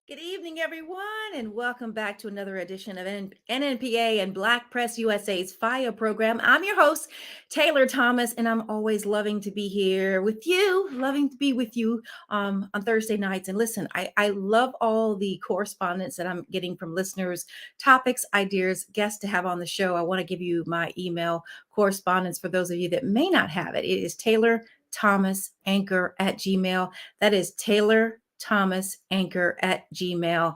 Good evening, everyone, and welcome back to another edition of NNPA and Black Press USA's FIRE program. I'm your host, Taylor Thomas, and I'm always loving to be here with you, loving to be with you on Thursday nights. And listen, I love all the correspondence that I'm getting from listeners, topics, ideas, guests to have on the show. I want to give you my email correspondence for those of you that may not have it. It is Taylor Thomas Anchor at Gmail. That is Taylor Thomas Anchor at Gmail.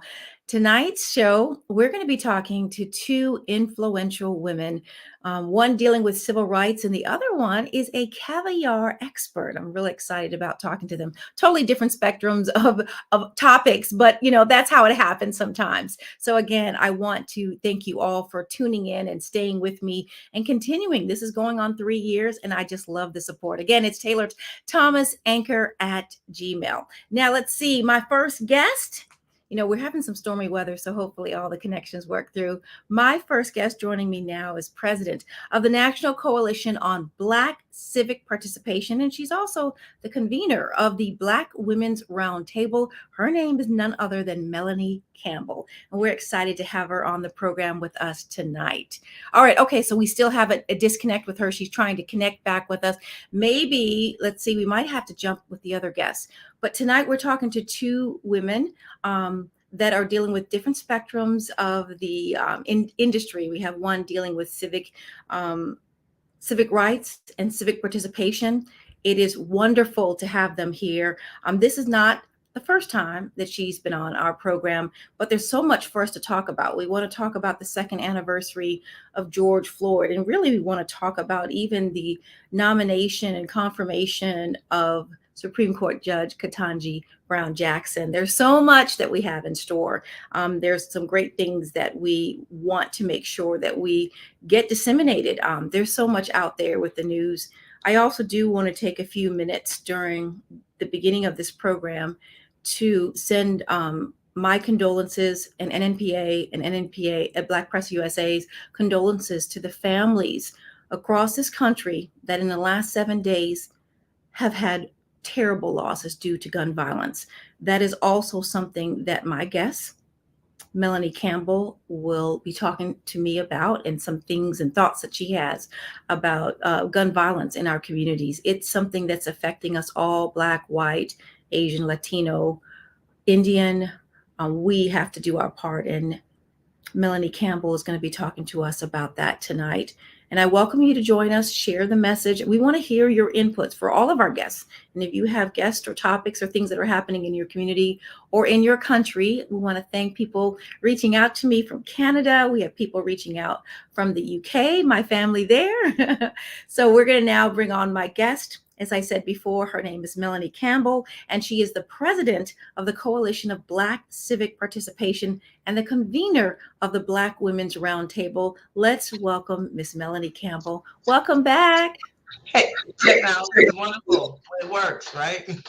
Tonight's show, we're going to be talking to two influential women, one dealing with civil rights, and the other one is a caviar expert. I'm really excited about talking to them. Totally different spectrums of topics, but that's how it happens sometimes. So again, I want to thank you all for tuning in and staying with me and continuing. This is going on 3 years, and I just love the support. Again, it's Taylor Thomas Anchor at Gmail. Now, let's see. My first guest, we're having some stormy weather, so hopefully all the connections work through. My first guest joining me now is president of the National Coalition on Black Civic Participation, and she's also the convener of the Black Women's Roundtable. Her name is none other than Melanie Campbell, and we're excited to have her on the program with us tonight. All right, okay, so we still have a disconnect with her. She's trying to connect back with us. Maybe, let's see, we might have to jump with the other guests. But tonight we're talking to two women that are dealing with different spectrums of the industry. We have one dealing with civic rights and civic participation. It is wonderful to have them here. This is not the first time that she's been on our program, but there's so much for us to talk about. We want to talk about the second anniversary of George Floyd, and really we want to talk about even the nomination and confirmation of Supreme Court Judge Ketanji Brown Jackson. There's so much that we have in store. There's some great things that we want to make sure that we get disseminated. There's so much out there with the news. I also do want to take a few minutes during the beginning of this program to send my condolences and NNPA at Black Press USA's condolences to the families across this country that in the last 7 days have had terrible losses due to gun violence. That is also something that my guest, Melanie Campbell, will be talking to me about, and some things and thoughts that she has about gun violence in our communities. It's something that's affecting us all, Black, white, Asian, Latino, Indian. We have to do our part, and Melanie Campbell is going to be talking to us about that tonight. And I welcome you to join us, share the message. We want to hear your inputs for all of our guests. And if you have guests or topics or things that are happening in your community or in your country, we want to thank people reaching out to me from Canada. We have people reaching out from the UK, my family there. So we're going to now bring on my guest. As I said before, her name is Melanie Campbell, and she is the president of the Coalition of Black Civic Participation and the convener of the Black Women's Roundtable. Let's welcome Miss Melanie Campbell. Welcome back. Hey, technology is wonderful. It works, right? It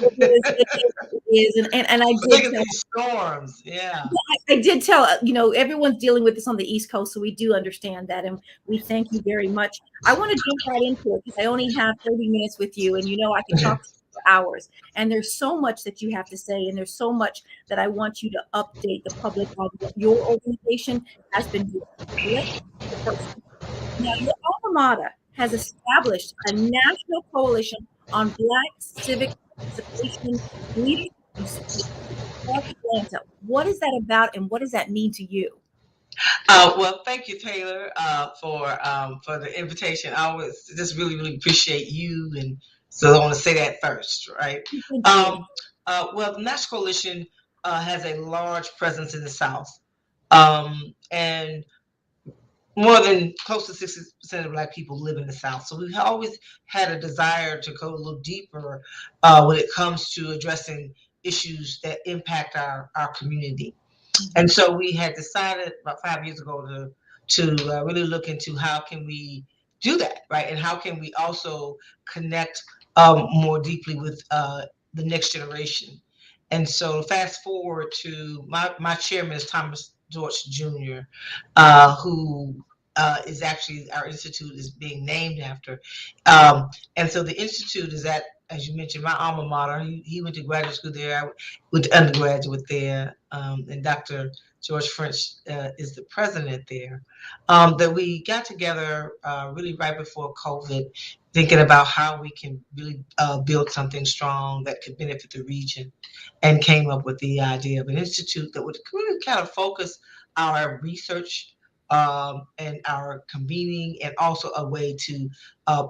is. And I did look at these storms. Yeah. I did tell, everyone's dealing with this on the East Coast, so we do understand that, and we thank you very much. I want to jump right into it because I only have 30 minutes with you, and I can talk to you for hours. And there's so much that you have to say, and there's so much that I want you to update the public on what your organization has been doing. Now, your alma mater has established a national coalition on Black civic participation, leadership, and support. Atlanta. What is that about, and what does that mean to you? Well, thank you, Taylor, for the invitation. I always just really, really appreciate you, and so I want to say that first, right? Well, the National Coalition has a large presence in the South, and more than close to 60% of Black people live in the South. So we've always had a desire to go a little deeper when it comes to addressing issues that impact our community. And so we had decided about 5 years ago to really look into how can we do that, right? And how can we also connect more deeply with the next generation. And so fast forward to my chairman is Thomas George Jr., who is actually our institute is being named after. And so the institute is at as you mentioned, my alma mater. He went to graduate school there. I went to undergraduate there, and Dr. George French is the president there. That we got together really right before COVID, thinking about how we can really build something strong that could benefit the region, and came up with the idea of an institute that would really kind of focus our research and our convening, and also a way to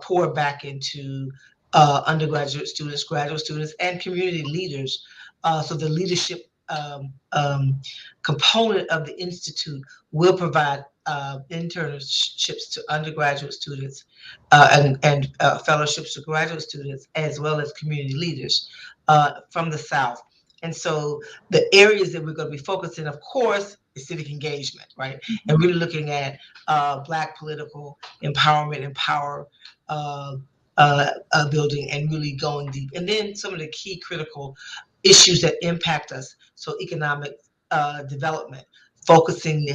pour back into undergraduate students, graduate students, and community leaders. So the leadership component of the Institute will provide internships to undergraduate students and fellowships to graduate students, as well as community leaders from the South. And so the areas that we're going to be focusing, of course, is civic engagement, right? And really looking at Black political empowerment and power building, and really going deep. And then some of the key critical issues that impact us. So economic development, focusing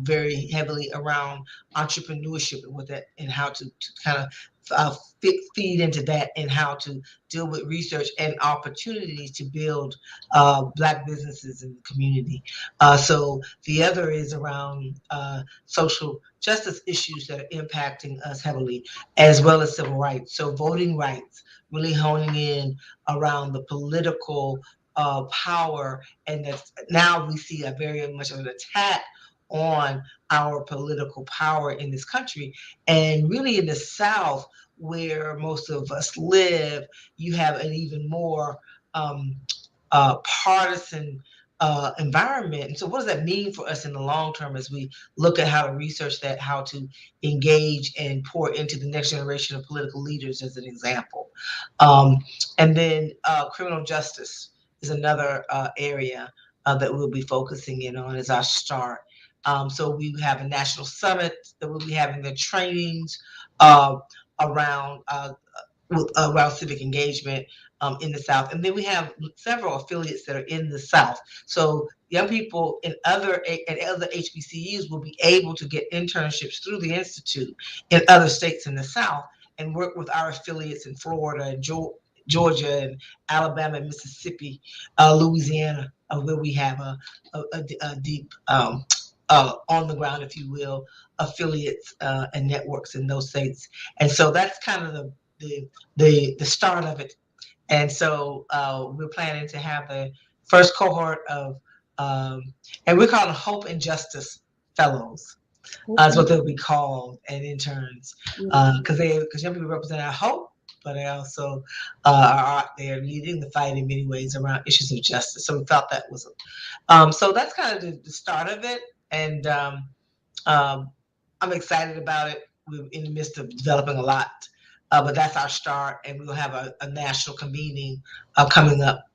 very heavily around entrepreneurship and what that, and how to kind of feed into that, and how to deal with research and opportunities to build Black businesses in the community. So the other is around social justice issues that are impacting us heavily, as well as civil rights. So voting rights, really honing in around the political power, and that now we see a very much of an attack on our political power in this country. And really in the South, where most of us live, you have an even more partisan environment. And so what does that mean for us in the long term, as we look at how to research that, how to engage and pour into the next generation of political leaders, as an example. And then criminal justice is another area that we'll be focusing in on as our start. So we have a national summit that we'll be having the trainings around civic engagement in the South. And then we have several affiliates that are in the South. So young people in other HBCUs will be able to get internships through the Institute in other states in the South, and work with our affiliates in Florida and Georgia and Alabama and Mississippi, Louisiana, where we have a deep on the ground, if you will, affiliates and networks in those states. And so that's kind of the start of it. And so we're planning to have the first cohort of, and we call them Hope and Justice Fellows. That's what they'll be called, and interns, because young people represent our hope, but they also are out there leading the fight in many ways around issues of justice. So we thought that was, so that's kind of the start of it, and I'm excited about it. We're in the midst of developing a lot, but that's our start, and we'll have a national convening coming up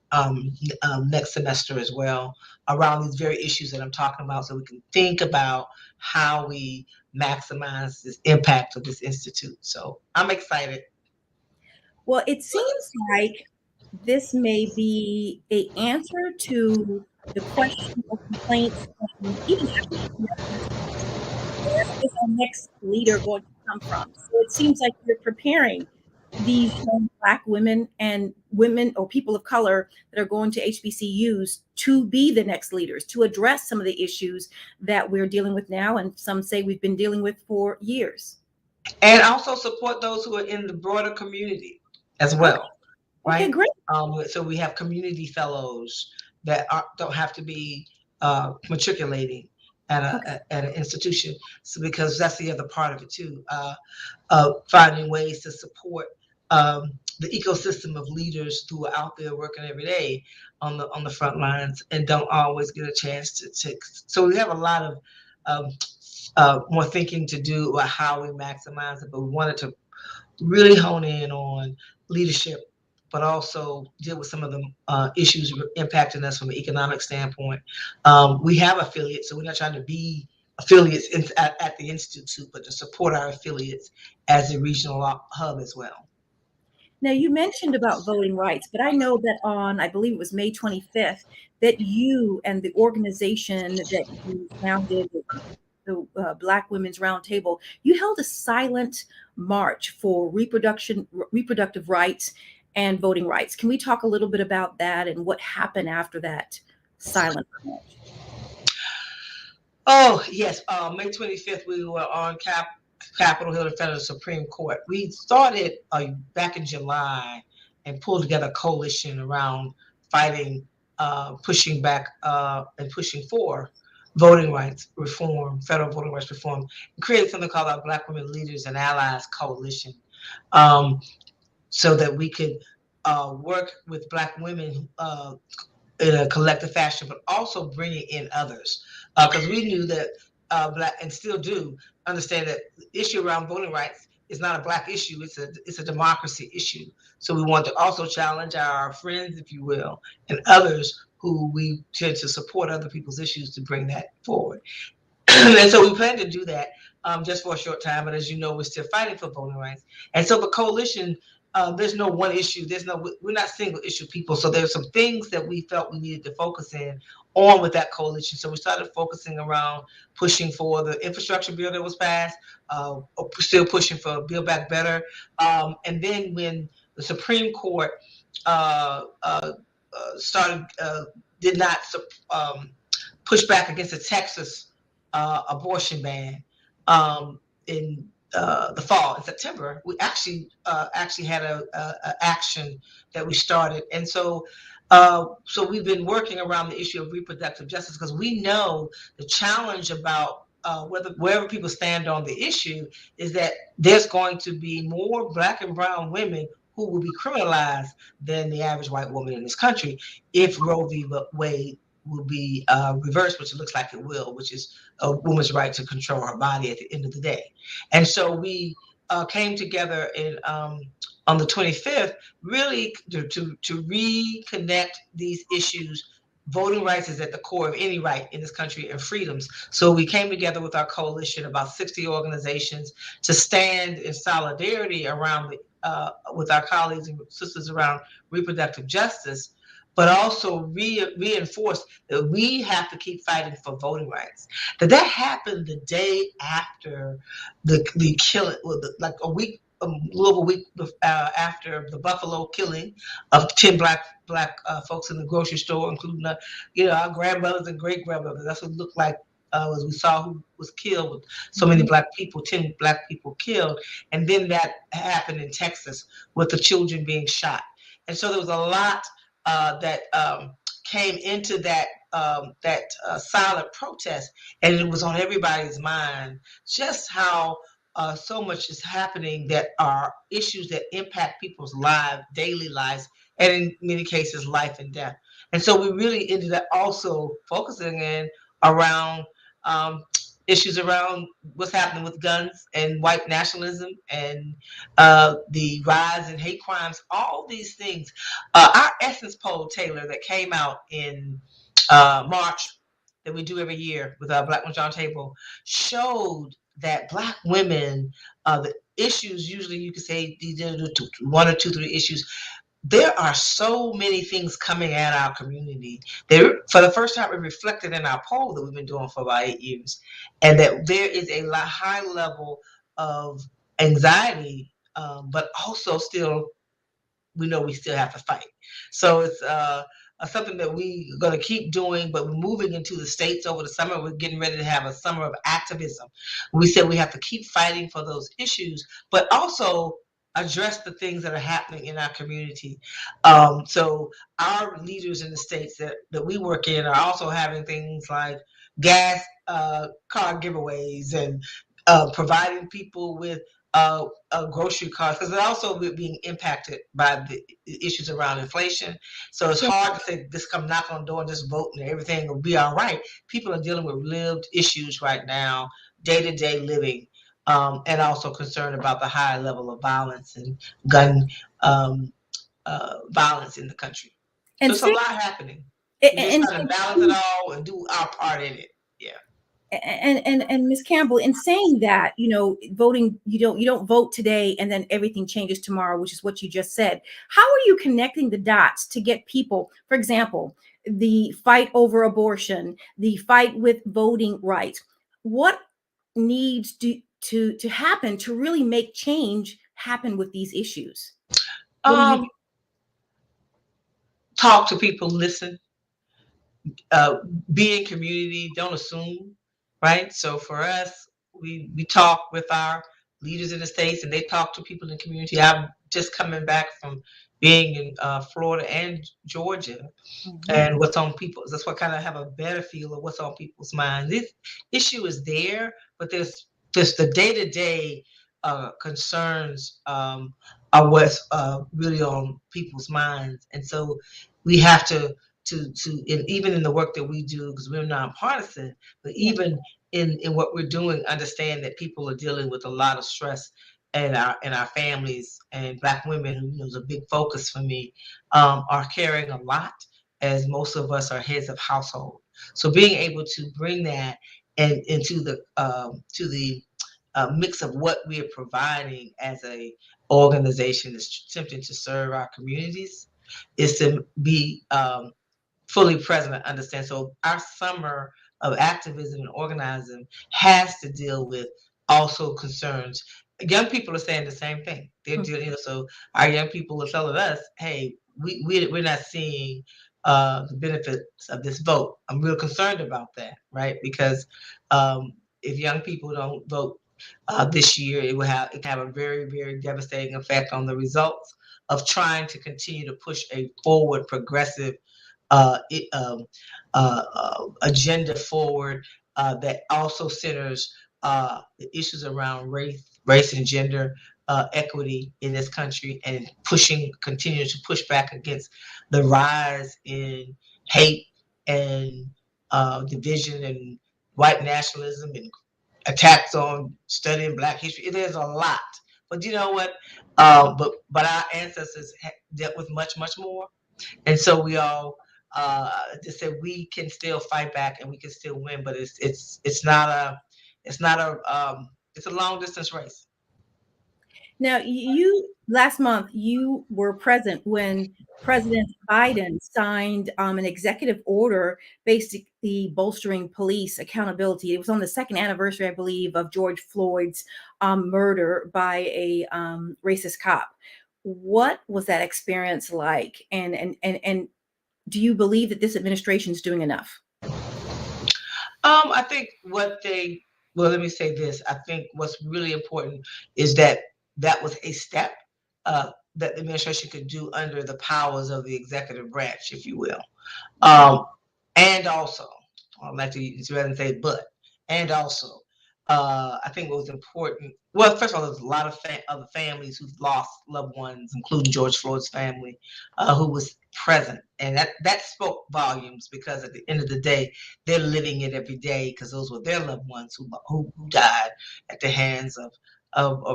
next semester as well, around these very issues that I'm talking about, so we can think about how we maximize this impact of this institute. So I'm excited. Well, it seems like this may be an answer to the question of complaints, even where is our next leader going to come from? So it seems like you're preparing these young Black women and women or people of color that are going to HBCUs to be the next leaders, to address some of the issues that we're dealing with now, and some say we've been dealing with for years. And also support those who are in the broader community as well. Okay, right? great. So we have community fellows that don't have to be matriculating at an institution. So because that's the other part of it too, finding ways to support the ecosystem of leaders who are out there working every day on the front lines and don't always get a chance to. So we have a lot of more thinking to do about how we maximize it, but we wanted to really hone in on leadership, but also deal with some of the issues impacting us from an economic standpoint. We have affiliates, so we're not trying to be affiliates at the Institute, but to support our affiliates as a regional hub as well. Now, you mentioned about voting rights, but I know that on, I believe it was May 25th, that you and the organization that you founded, the Black Women's Roundtable, you held a silent march for reproductive rights and voting rights. Can we talk a little bit about that and what happened after that silent march? Oh, yes. May 25th, we were on Capitol Hill in front of the Supreme Court. We started back in July and pulled together a coalition around fighting, pushing back, and pushing for voting rights reform, federal voting rights reform, and created something called our Black Women Leaders and Allies Coalition, so that we could work with Black women in a collective fashion, but also bringing in others, because we knew that Black, and still do understand, that the issue around voting rights is not a Black issue; it's a democracy issue. So we want to also challenge our friends, if you will, and others who we tend to support other people's issues to bring that forward. And so we plan to do that just for a short time. But as you know, we're still fighting for voting rights. And so the coalition, there's no one issue. We're not single issue people. So there's some things that we felt we needed to focus in on with that coalition. So we started focusing around pushing for the infrastructure bill that was passed, still pushing for Build Back Better. And then when the Supreme Court started, did not push back against the Texas abortion ban in the fall, in September, we actually had a action that we started. And so we've been working around the issue of reproductive justice, because we know the challenge about wherever people stand on the issue is that there's going to be more Black and brown women who will be criminalized than the average white woman in this country if Roe v. Wade will be reversed, which it looks like it will, which is a woman's right to control her body at the end of the day. And so we came together on the 25th, really to reconnect these issues. Voting rights is at the core of any right in this country, and freedoms. So we came together with our coalition, about 60 organizations, to stand in solidarity around with our colleagues and sisters around reproductive justice, but also reinforce that we have to keep fighting for voting rights. That happened the day after the killing, like a week, a little over a week after the Buffalo killing of 10 black folks in the grocery store, including our grandmothers and great grandmothers. That's what it looked like as we saw who was killed, with so many Black people, 10 Black people killed. And then that happened in Texas with the children being shot. And so there was a lot that came into that silent protest, and it was on everybody's mind just how so much is happening that are issues that impact people's lives, daily lives, and in many cases, life and death. And so we really ended up also focusing in around issues around what's happening with guns and white nationalism and the rise in hate crimes, all these things. Our Essence poll, Taylor, that came out in March, that we do every year with our Black Women's Roundtable, showed that Black women, the issues, usually you could say these are one or two, three issues. There are so many things coming at our community. For the first time, it reflected in our poll that we've been doing for about 8 years, and that there is a high level of anxiety, but also still, we know we still have to fight. So it's something that we are going to keep doing, but we're moving into the states over the summer. We're getting ready to have a summer of activism. We said we have to keep fighting for those issues, but also address the things that are happening in our community. So our leaders in the states that we work in are also having things like gas card giveaways and providing people with grocery cards, because they're also being impacted by the issues around inflation. So it's hard to say just come knock on the door and just vote and everything will be all right. People are dealing with lived issues right now, day-to-day living, and also concerned about the high level of violence and gun violence in the country. And so it's a lot happening. We're just trying to balance it all and do our part in it. Yeah. And Ms. Campbell, in saying that, voting, you don't vote today and then everything changes tomorrow, which is what you just said. How are you connecting the dots to get people, for example, the fight over abortion, the fight with voting rights? What needs to happen to really make change happen with these issues? talk to people, listen, be in community, don't assume, right? So for us, we talk with our leaders in the states, and they talk to people in the community. I'm just coming back from being in Florida and Georgia, and what's on people. That's what kind of have a better feel of what's on people's minds. This issue is there, but there's the day-to-day concerns are what's really on people's minds, and so we have to and even in the work that we do, because we're nonpartisan, but even in what we're doing, understand that people are dealing with a lot of stress in our families, and Black women, who is a big focus for me, are carrying a lot, as most of us are heads of household. So being able to bring that and into the to the mix of what we are providing as a organization that's attempting to serve our communities is to be fully present and understand. So our summer of activism and organizing has to deal with also concerns. Young people are saying the same thing. They're dealing, so our young people are telling us, hey, we're not seeing the benefits of this vote. I'm real concerned about that, right? Because if young people don't vote this year, it can have a very, very devastating effect on the results of trying to continue to push a forward progressive uh, it, um, agenda forward that also centers the issues around race and gender equity in this country, and continue to push back against the rise in hate and division and white nationalism and attacks on studying Black history. There's a lot, but you know what? But our ancestors dealt with much, much more, and so we all just said we can still fight back and we can still win. But it's a long distance race. Now, you last month you were present when President Biden signed an executive order basically bolstering police accountability. It was on the second anniversary, I believe, of George Floyd's murder by a racist cop. What was that experience like? And do you believe that this administration is doing enough? I think well, let me say this. I think what's really important is that that was a step that the administration could do under the powers of the executive branch, if you will. Um, and also, I'd like to use rather than say but, and also, I think what was important. Well, first of all, there's a lot of other families who've lost loved ones, including George Floyd's family, who was present, and that spoke volumes, because at the end of the day, they're living it every day, because those were their loved ones who died at the hands of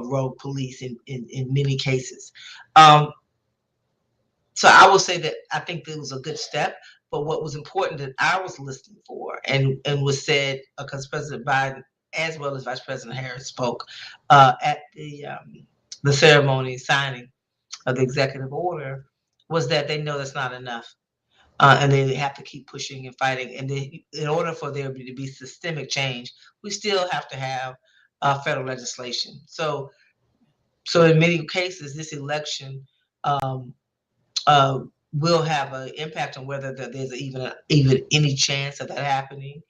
rogue police in many cases. Um, so I will say that I think it was a good step. But what was important that I was listening for, and was said, because President Biden as well as Vice President Harris spoke at the ceremony signing of the executive order, was that they know that's not enough, and they have to keep pushing and fighting. And in order for there to be systemic change, we still have to have federal legislation. So in many cases, this election Um, uh, will have an impact on whether there's even any chance of that happening.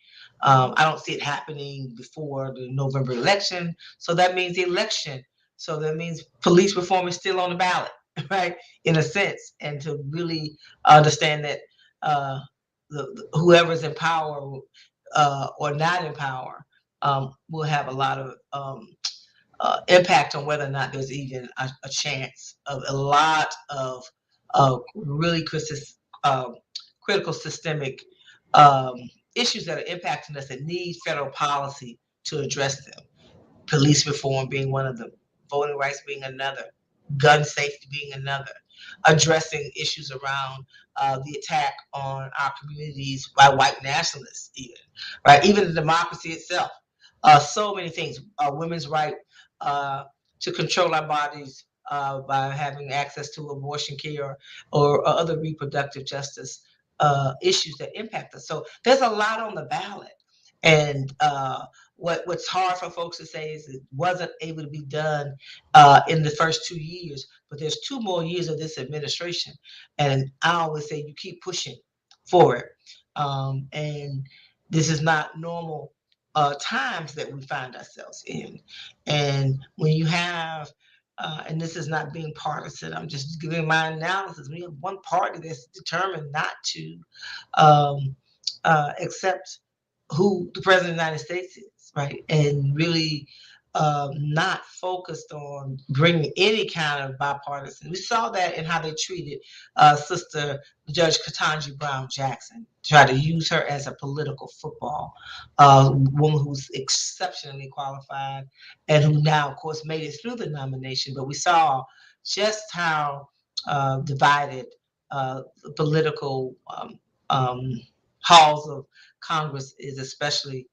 I don't see it happening before the November election, so that means the election. So that means police reform is still on the ballot, right? In a sense, and to really understand that uh, whoever's in power or not in power will have a lot of impact on whether or not there's even a chance of a lot of really critical systemic um, issues that are impacting us that need federal policy to address them. Police reform being one of them, voting rights being another, gun safety being another, addressing issues around the attack on our communities by white nationalists, even, right? Even the democracy itself. So many things. Women's right uh, to control our bodies by having access to abortion care or other reproductive justice issues that impact us. So there's a lot on the ballot. And what's hard for folks to say is it wasn't able to be done in the first 2 years, but there's 2 more years of this administration, and I always say you keep pushing for it. And this is not normal times that we find ourselves in, and when you have and this is not being partisan. I'm just giving my analysis. We have one party that's determined not to accept who the president of the United States is, right? And really not focused on bringing any kind of bipartisan. We saw that in how they treated Sister Judge Ketanji Brown Jackson, try to use her as a political football woman who's exceptionally qualified and who now, of course, made it through the nomination. But we saw just how divided the political halls of Congress is, especially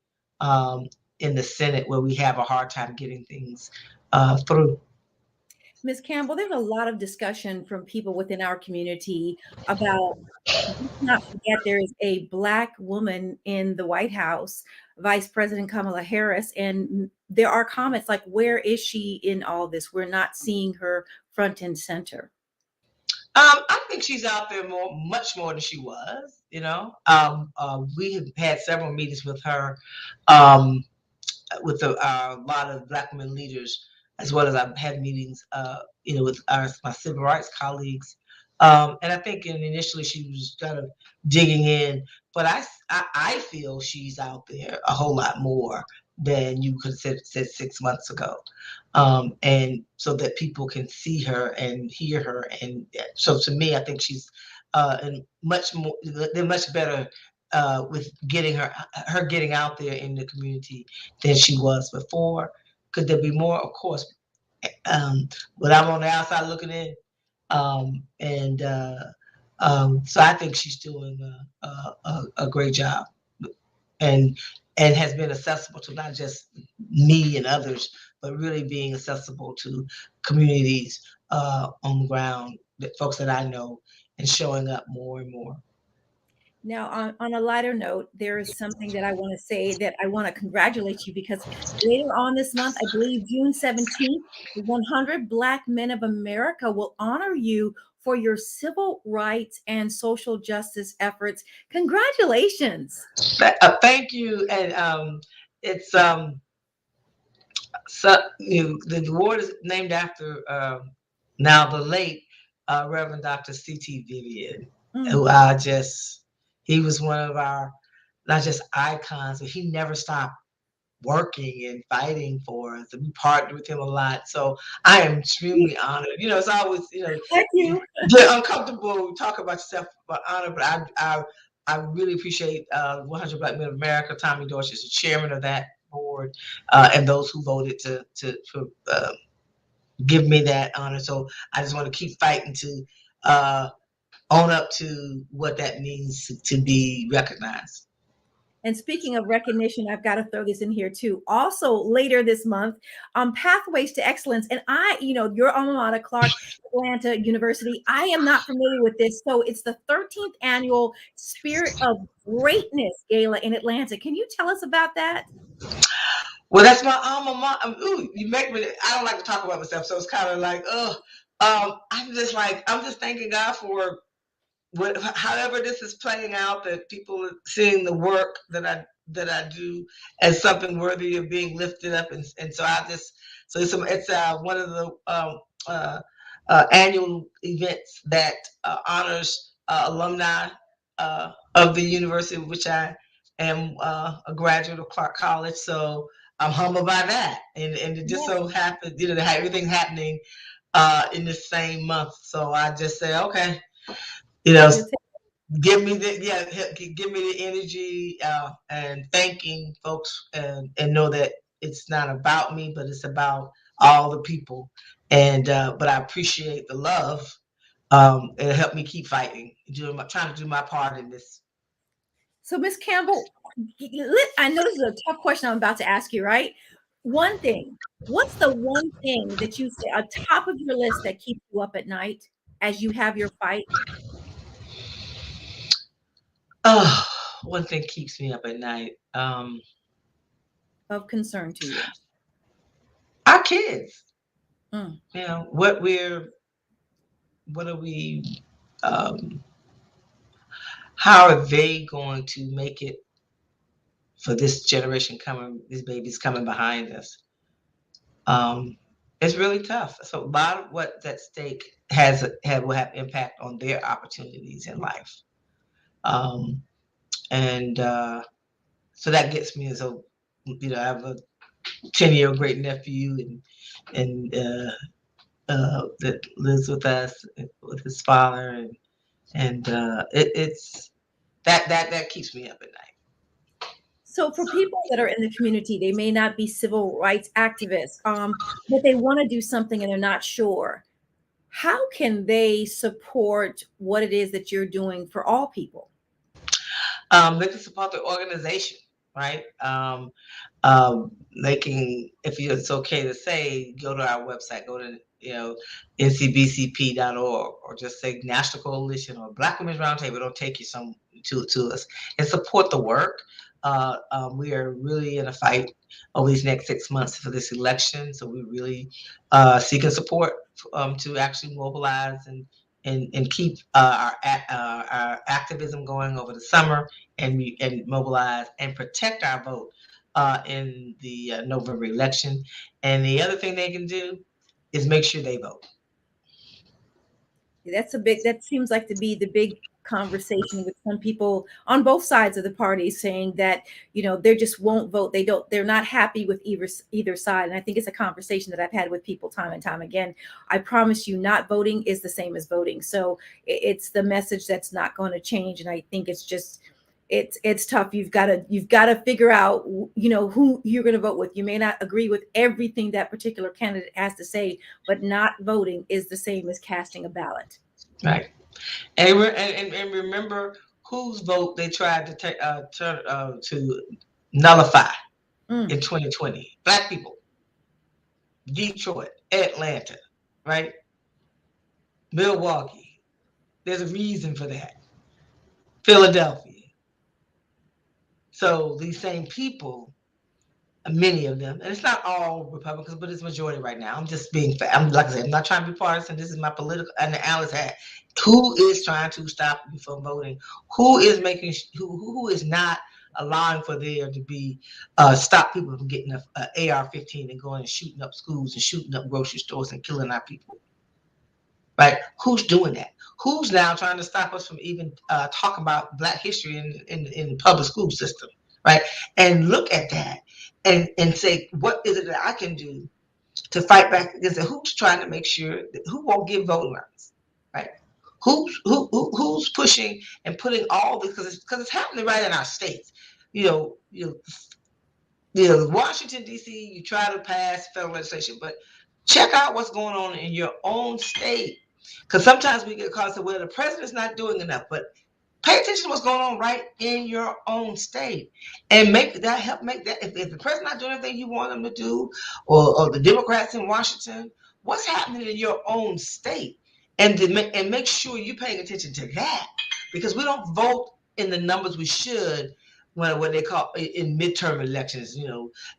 in the Senate, where we have a hard time getting things through. Ms. Campbell, there's a lot of discussion from people within our community about, let's not forget, there is a Black woman in the White House, Vice President Kamala Harris, and there are comments like, where is she in all this? We're not seeing her front and center. I think she's out there much more than she was. We have had several meetings with her, with a lot of Black women leaders, as well as I've had meetings, with my civil rights colleagues. And I think initially she was kind of digging in, but I feel she's out there a whole lot more than you could have said 6 months ago. And so that people can see her and hear her. And so to me, I think she's and they're much better with getting her getting out there in the community than she was before. Could there be more? Of course. But I'm on the outside looking in. So I think she's doing a great job, and has been accessible to not just me and others, but really being accessible to communities on the ground, that folks that I know, and showing up more and more. Now, on a lighter note, there is something that I want to say, that I want to congratulate you, because later on this month, I believe June 17th, the 100 Black Men of America will honor you for your civil rights and social justice efforts. Congratulations. Thank you. And it's so the award is named after now the late Reverend Dr. C.T. Vivian, who he was one of our not just icons, but he never stopped working and fighting for us, and we partnered with him a lot. So I am extremely honored. It's always Thank you. uncomfortable to talk about yourself, but honor. But I really appreciate 100 Black Men of America. Tommy Dorsch is the chairman of that board, and those who voted to give me that honor. So I just want to keep fighting to own up to what that means to be recognized. And speaking of recognition, I've got to throw this in here too. Also, later this month, Pathways to Excellence. And your alma mater, Clark Atlanta University, I am not familiar with this. So it's the 13th annual Spirit of Greatness Gala in Atlanta. Can you tell us about that? Well, that's my alma mater. Ooh, you make me. I don't like to talk about myself, so it's kind of like, I'm just thanking God for however this is playing out, that people are seeing the work that I do as something worthy of being lifted up, and so it's one of the annual events that honors alumni of the university, which I am a graduate of Clark College. So I'm humbled by that, and it just so happened, that everything's happening in the same month. So I just say, okay. Give me the energy, and thanking folks, and know that it's not about me, but it's about all the people. And but I appreciate the love. It helped me keep fighting, trying to do my part in this. So, Ms. Campbell, I know this is a tough question I'm about to ask you, right? What's the one thing that you say on top of your list that keeps you up at night as you have your fight? Oh, one thing keeps me up at night. of concern to you? Our kids. Mm. You know, what are we, um, how are they going to make it for this generation coming, these babies coming behind us? It's really tough. So a lot of what's at stake will have impact on their opportunities in life. Um, and so that gets me as I have a 10-year-old great nephew and that lives with us with his father, and it's that keeps me up at night. So for people that are in the community, they may not be civil rights activists, but they want to do something and they're not sure. How can they support what it is that you're doing for all people? They can support the organization, right? They can, if it's okay to say, go to our website, go to NCBCP.org, or just say National Coalition or Black Women's Roundtable. It'll take you to us and support the work. We are really in a fight over these next 6 months for this election, so we really seeking support to actually mobilize and keep our activism going over the summer, and mobilize and protect our vote in the November election. And the other thing they can do is make sure they vote. That seems like to be the big conversation with some people on both sides of the party, saying that, they just won't vote. They're not happy with either side. And I think it's a conversation that I've had with people time and time again. I promise you, not voting is the same as voting. So it's the message that's not going to change. And I think it's just, it's tough. You've got to figure out, who you're going to vote with. You may not agree with everything that particular candidate has to say, but not voting is the same as casting a ballot. Right. And remember whose vote they tried to nullify in 2020. Black people. Detroit, Atlanta, right? Milwaukee. There's a reason for that. Philadelphia. So these same people, many of them, and it's not all Republicans, but it's majority right now. I'm just being fair. Like I said, I'm not trying to be partisan. This is my political analysis. Who is trying to stop you from voting? Who is making? Who is not allowing for there to be stop people from getting an AR-15 and going and shooting up schools and shooting up grocery stores and killing our people? Right? Who's doing that? Who's now trying to stop us from even talking about Black history in the public school system? Right? And look at that and say, what is it that I can do to fight back against it? Who's trying to make sure who won't give voting rights? Right? Who's pushing and putting all this, because it's happening right in our states. Washington, D.C., you try to pass federal legislation, but check out what's going on in your own state. Because sometimes we get caught and say, well, the president's not doing enough, but pay attention to what's going on right in your own state, and help make that. If the president's not doing anything you want them to do, or the Democrats in Washington, what's happening in your own state, and make sure you're paying attention to that, because we don't vote in the numbers we should when they call in midterm elections,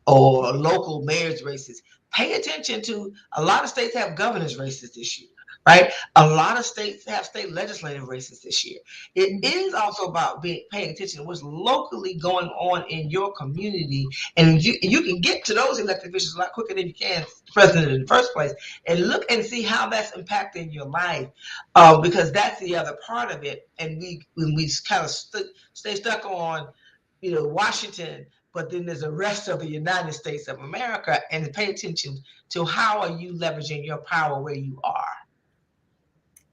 or local mayor's races. Pay attention to, a lot of states have governor's races this year. Right? A lot of states have state legislative races this year. It is also about paying attention to what's locally going on in your community. And you can get to those elected officials a lot quicker than you can president in the first place, and look and see how that's impacting your life. Because that's the other part of it. And we kind of stay stuck on, Washington, but then there's the rest of the United States of America, and pay attention to how are you leveraging your power where you are.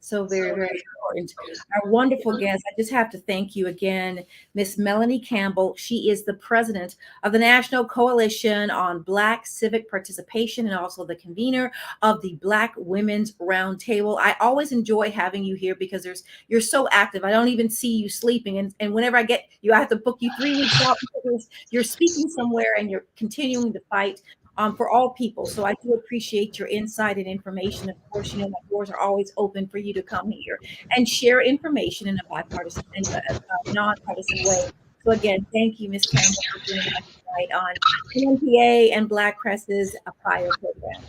So very, very important. Our wonderful guest, I just have to thank you again, Miss Melanie Campbell. She is the president of the National Coalition on Black Civic Participation, and also the convener of the Black Women's Roundtable. I always enjoy having you here because you're so active. I don't even see you sleeping. And whenever I get you, I have to book you 3 weeks out because you're speaking somewhere and you're continuing to fight for all people. So I do appreciate your insight and information. Of course, my doors are always open for you to come here and share information in a bipartisan and nonpartisan way. So again, thank you, Ms. Campbell, for joining us. tonight on NNPA and Black Press's Fire program.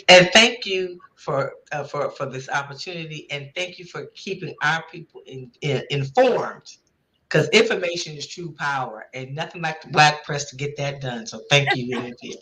And thank you for this opportunity, and thank you for keeping our people informed, because information is true power, and nothing like the Black press to get that done. So thank you, NNPA.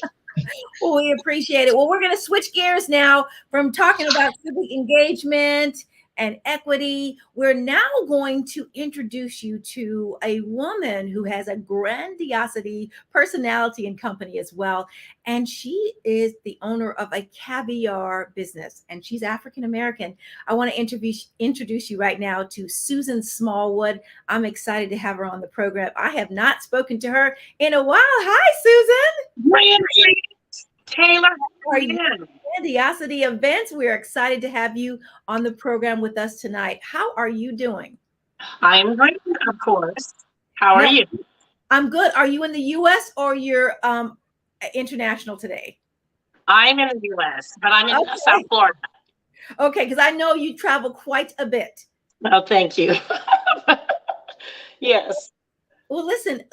Well, we appreciate it. Well, we're going to switch gears now from talking about civic engagement and equity. We're now going to introduce you to a woman who has a grandiosity personality and company as well. And she is the owner of a caviar business, and she's African American. I want to introduce you right now to Susan Smallwood. I'm excited to have her on the program. I have not spoken to her in a while. Hi, Susan. Taylor, how are you? Grandiosity Events. We're excited to have you on the program with us tonight. How are you doing? I'm great, of course. How are you? I'm good. Are you in the U.S. or you're international today? I'm in the U.S., but I'm in South Florida. Okay, because I know you travel quite a bit. Oh, thank you. Yes. Well, listen,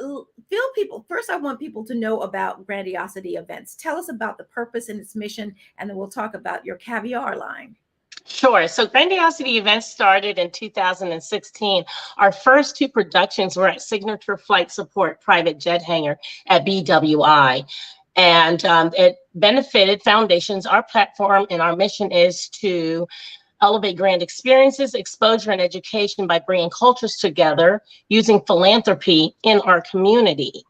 first I want people to know about Grandiosity Events. Tell us about the purpose and its mission, and then we'll talk about your caviar line. Sure. So Grandiosity Events started in 2016. Our first two productions were at Signature Flight Support Private Jet Hangar at BWI. And it benefited foundations. Our platform and our mission is to elevate grand experiences, exposure, and education by bringing cultures together using philanthropy in our community.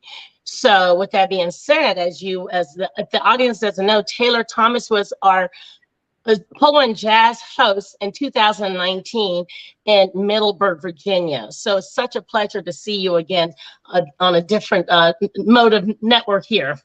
So with that being said, if the audience doesn't know, Taylor Thomas was our polo and jazz host in 2019 in Middleburg, Virginia. So it's such a pleasure to see you again on a different mode of network here.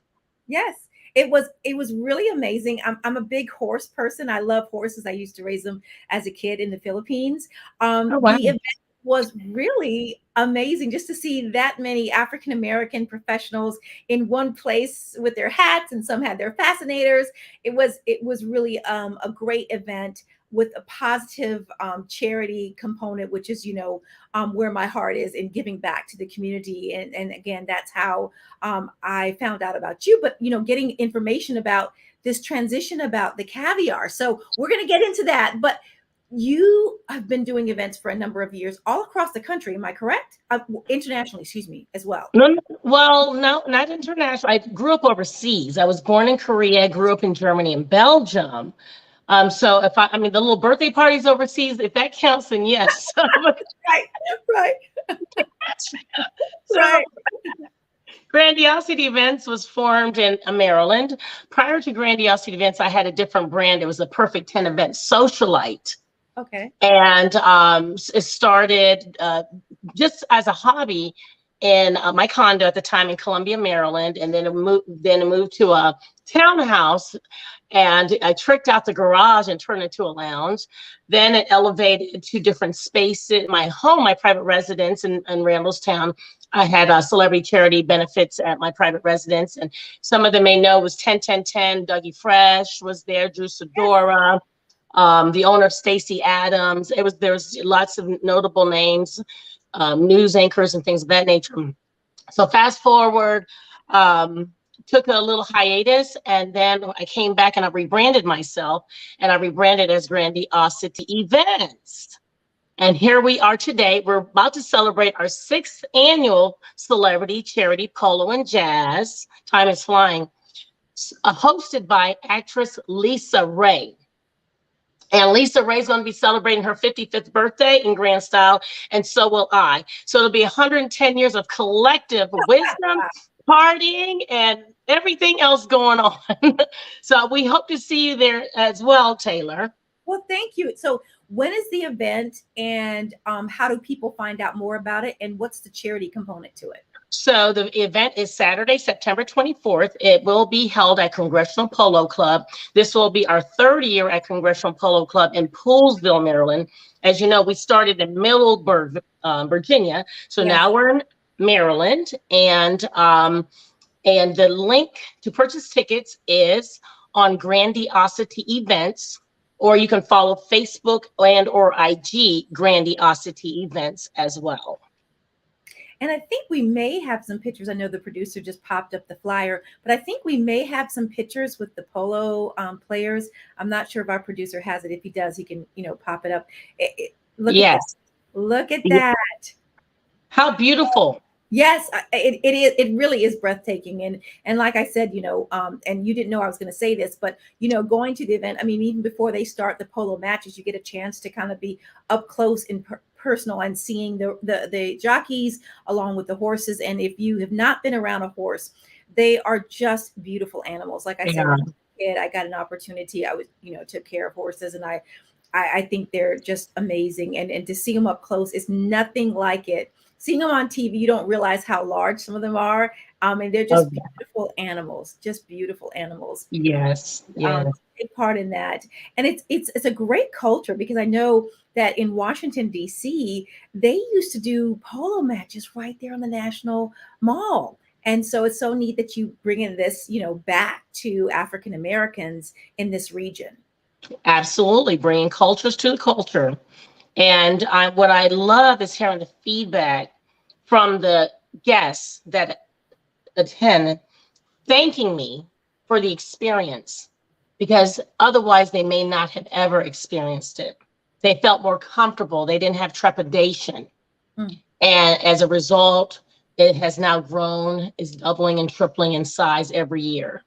Yes. It was really amazing. I'm a big horse person. I love horses. I used to raise them as a kid in the Philippines. Oh, wow. The event was really amazing just to see that many African American professionals in one place with their hats, and some had their fascinators. It was really a great event with a positive charity component, which is, where my heart is in giving back to the community. And again, that's how I found out about you, but, getting information about this transition about the caviar. So we're going to get into that, but you have been doing events for a number of years all across the country. Am I correct? Internationally, excuse me, as well. No, not international. I grew up overseas. I was born in Korea, grew up in Germany and Belgium. So the little birthday parties overseas, if that counts, then yes. Right. So, right. Grandiosity Events was formed in Maryland. Prior to Grandiosity Events, I had a different brand. It was a Perfect 10 Event Socialite. Okay. And it started just as a hobby in my condo at the time in Columbia, Maryland, and then it moved to a townhouse, and I tricked out the garage and turned it into a lounge. Then it elevated to different spaces. My home, my private residence in Randallstown, I had celebrity charity benefits at my private residence, and some of them may know was 10-10-10. Dougie Fresh was there, Drew Sidora, the owner of Stacey Adams. There was lots of notable names, news anchors and things of that nature. So fast forward, took a little hiatus, and then I came back and I rebranded myself, and I rebranded as Grandiosity Events. And here we are today. We're about to celebrate our 6th annual celebrity charity polo and jazz. Time is flying. Hosted by actress Lisa Ray. And Lisa Ray's going to be celebrating her 55th birthday in grand style, and so will I. So it'll be 110 years of collective wisdom, partying, and everything else going on. So we hope to see you there as well, Taylor. Well, thank you. So when is the event, and how do people find out more about it, and what's the charity component to it? So the event is Saturday, September 24th. It will be held at Congressional Polo Club. This will be our 3rd year at Congressional Polo Club in Poolesville, Maryland. As you know, we started in Middleburg, Virginia. So Yes. Now we're in Maryland, and the link to purchase tickets is on Grandiosity Events, or you can follow Facebook and or IG Grandiosity Events as well. And I think we may have some pictures. I know the producer just popped up the flyer, but I think we may have some pictures with the polo players. I'm not sure if our producer has it. If he does, he can, pop it up. Look at Yes. this. Look at that. How beautiful. Yes, it is. It really is breathtaking. And like I said, and you didn't know I was going to say this, but going to the event, I mean, even before they start the polo matches, you get a chance to kind of be up close and personal and seeing the jockeys along with the horses. And if you have not been around a horse, they are just beautiful animals. Like I said, when I was a kid, I got an opportunity. I was, took care of horses, and I think they're just amazing. And to see them up close is nothing like it. Seeing them on TV, you don't realize how large some of them are. And they're just beautiful animals, just beautiful animals. Yes, yes. Take part in that. And it's a great culture, because I know that in Washington, D.C., they used to do polo matches right there on the National Mall. And so it's so neat that you bring in this, back to African Americans in this region. Absolutely, bringing cultures to the culture. And what I love is hearing the feedback from the guests that attend, thanking me for the experience, because otherwise they may not have ever experienced it. They felt more comfortable. They didn't have trepidation. And as a result, it has now grown, is doubling and tripling in size every year.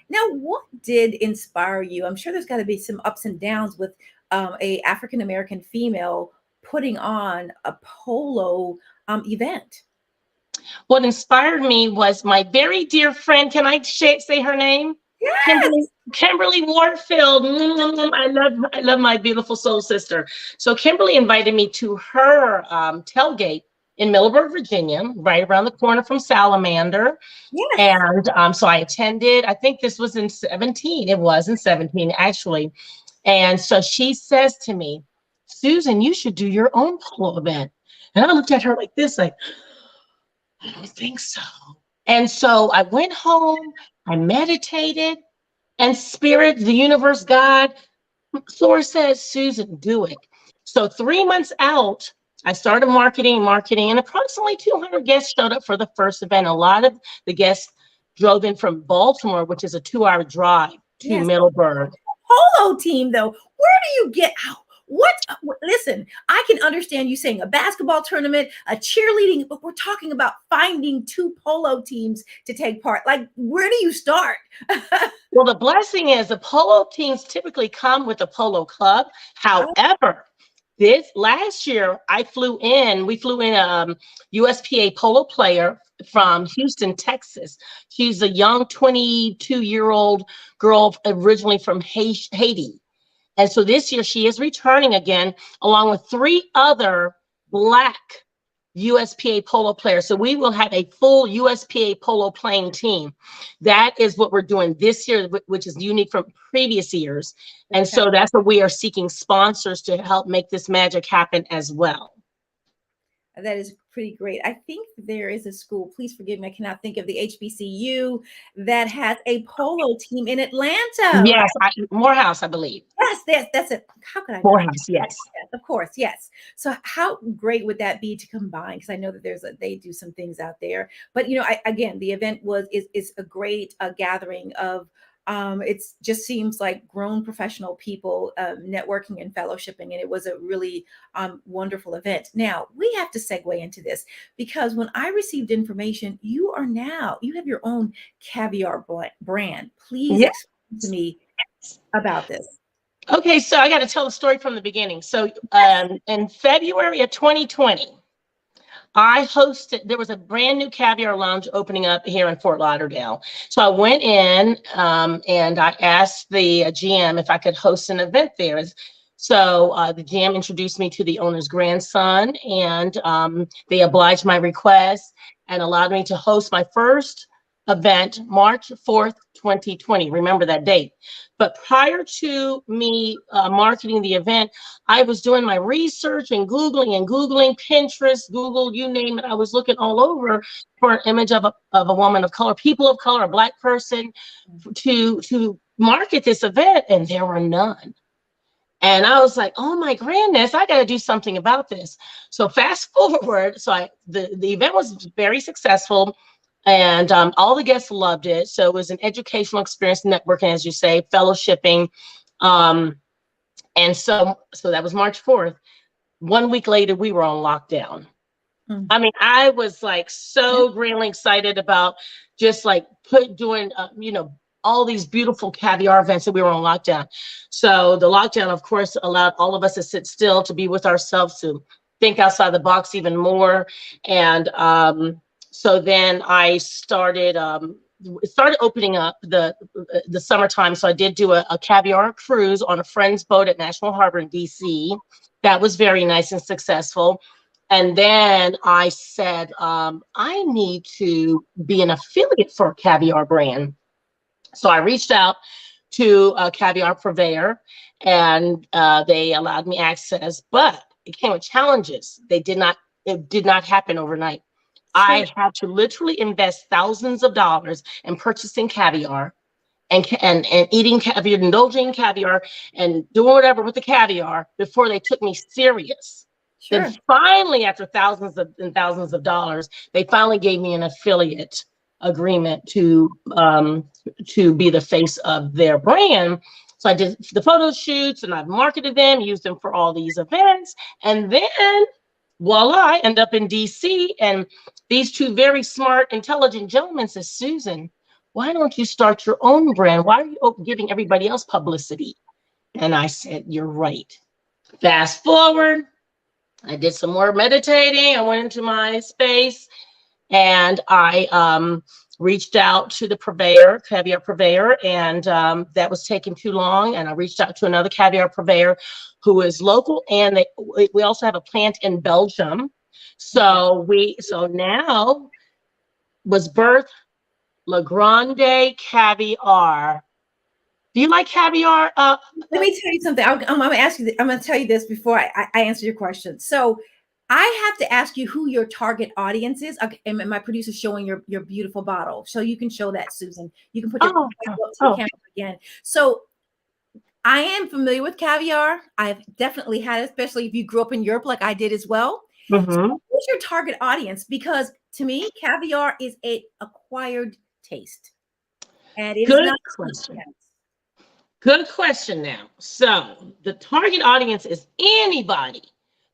Now, what did inspire you? I'm sure there's got to be some ups and downs with a African-American female putting on a polo event. What inspired me was my very dear friend. Can I say her name? Yes. Kimberly Warfield. I love my beautiful soul sister. So Kimberly invited me to her tailgate in Middleburg, Virginia, right around the corner from Salamander. Yes. And so I attended. I think this was in 17. It was in 17, actually. And so she says to me, Susan, you should do your own polo event. And I looked at her like this, like, I don't think so. And so I went home, I meditated, and Spirit, the universe, God, Source says, Susan, do it. So 3 months out, I started marketing, and approximately 200 guests showed up for the first event. A lot of the guests drove in from Baltimore, which is a 2-hour drive to Middleburg. Polo team, though, where do you get out? Listen, I can understand you saying a basketball tournament, a cheerleading, but we're talking about finding 2 polo teams to take part. Like, where do you start? Well, the blessing is the polo teams typically come with a polo club. However, this last year we flew in a USPA polo player from Houston, Texas. She's a young 22-year-old girl originally from Haiti. And so this year she is returning again, along with 3 other Black USPA polo players. So we will have a full USPA polo playing team. That is what we're doing this year, which is unique from previous years. And so that's what we are seeking sponsors to help make this magic happen as well. That is pretty great. I think there is a school, please forgive me, I cannot think of the HBCU, that has a polo team in Atlanta. Yes, Morehouse, I believe. Yes, that's it. How could I? Morehouse, yes. Of course, yes. So how great would that be to combine? Because I know that they do some things out there. But again, the event is a great gathering of it just seems like grown professional people networking and fellowshipping, and it was a really wonderful event. Now we have to segue into this, because when I received information, you have your own Caviar brand. Please explain to me about this. Okay, so I got to tell the story from the beginning. So in February of 2020, there was a brand new Caviar Lounge opening up here in Fort Lauderdale. So I went in and I asked the GM if I could host an event there. So the GM introduced me to the owner's grandson, and they obliged my request and allowed me to host my first event, March 4th, 2020. Remember that date. But prior to me marketing the event, I was doing my research and Googling Pinterest, Google, you name it. I was looking all over for an image of a woman of color, people of color, a Black person to market this event, and there were none. And I was like, oh my goodness, I got to do something about this. So fast forward, so the event was very successful, and all the guests loved it. So it was an educational experience, networking, as you say, fellowshipping. And so that was March 4th. 1 week later, we were on lockdown. I mean, I was like so really excited about just like doing, all these beautiful caviar events that we were on lockdown. So the lockdown, of course, allowed all of us to sit still, to be with ourselves, to think outside the box even more. And so then I started opening up the summertime. So I did do a caviar cruise on a friend's boat at National Harbor in DC. That was very nice and successful. And then I said, I need to be an affiliate for a caviar brand. So I reached out to a caviar purveyor, and they allowed me access, but it came with challenges. It did not happen overnight. Sure. I had to literally invest thousands of dollars in purchasing caviar and eating caviar, indulging in caviar, and doing whatever with the caviar before they took me serious. Sure. Then finally, after thousands of dollars, they finally gave me an affiliate agreement to be the face of their brand. So I did the photo shoots, and I've marketed them, used them for all these events, and then voila, I end up in DC, and these two very smart, intelligent gentlemen said, Susan, why don't you start your own brand? Why are you giving everybody else publicity? And I said, you're right. Fast forward, I did some more meditating. I went into my space, and I reached out to the caviar purveyor, and that was taking too long. And I reached out to another caviar purveyor who is local, and we also have a plant in Belgium. So now was birthed Le Grande Caviar. Do you like caviar? Let me tell you something. I'm going to ask you. I'm going to tell you this before I answer your question. So I have to ask you who your target audience is. Okay, and my producer's showing your beautiful bottle, so you can show that, Susan. You can put your up to the camera again. So I am familiar with caviar. I've definitely had it, especially if you grew up in Europe like I did as well. Mm-hmm. So what's your target audience? Because to me, caviar is an acquired taste, and it is not question. Good question now. So the target audience is anybody,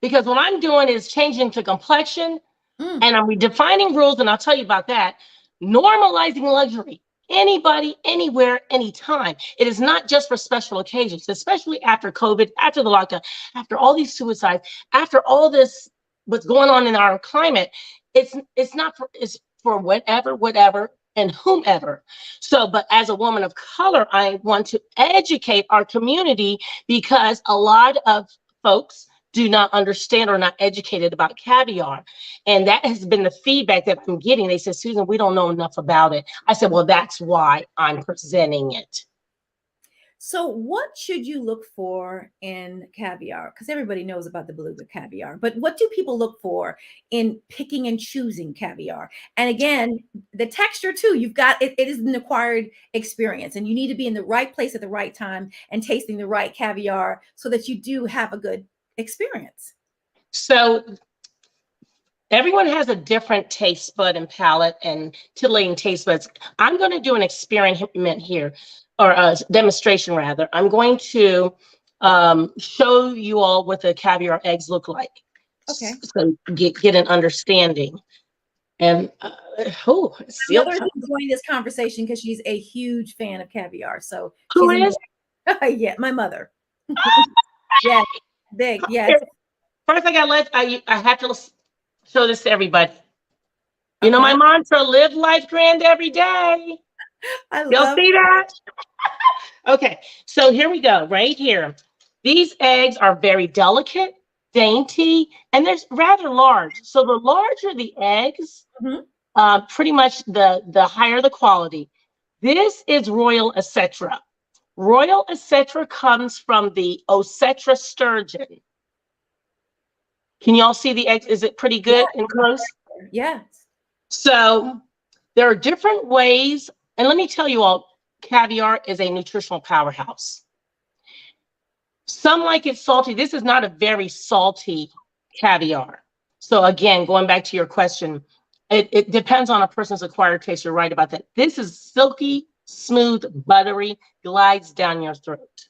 because what I'm doing is changing to complexion, and I'm redefining rules, and I'll tell you about that. Normalizing luxury. Anybody, anywhere, anytime. It is not just for special occasions, especially after COVID, after the lockdown, after all these suicides, after all this, what's going on in our climate. It's for whatever, and whomever. So, but as a woman of color, I want to educate our community, because a lot of folks do not understand or not educated about caviar. And that has been the feedback that I'm getting. They said, Susan, we don't know enough about it. I said, well, that's why I'm presenting it. So what should you look for in caviar? Because everybody knows about the beluga caviar, but what do people look for in picking and choosing caviar? And again, the texture too, you've got, it is an acquired experience, and you need to be in the right place at the right time and tasting the right caviar so that you do have a good experience. So everyone has a different taste bud and palate and titillating taste buds. I'm going to do an experiment here, or a demonstration rather. I'm going to show you all what the caviar eggs look like. Okay. So get an understanding. And Mother's enjoying this conversation because she's a huge fan of caviar. So who is? Yeah, my mother. Yes, big. Yes. First, I have to show this to everybody. You know my mantra: live life grand every day. You'll see that. Okay, so here we go, right here. These eggs are very delicate, dainty, and they're rather large. So the larger the eggs, pretty much the higher the quality. This is Royal Etc. Royal Etc comes from the Osetra sturgeon. Can y'all see the eggs? Is it pretty good and close? Yes. So there are different ways, and let me tell you all, caviar is a nutritional powerhouse. Some like it salty. This is not a very salty caviar. So again, going back to your question, it depends on a person's acquired taste. You're right about that. This is silky, smooth, buttery, glides down your throat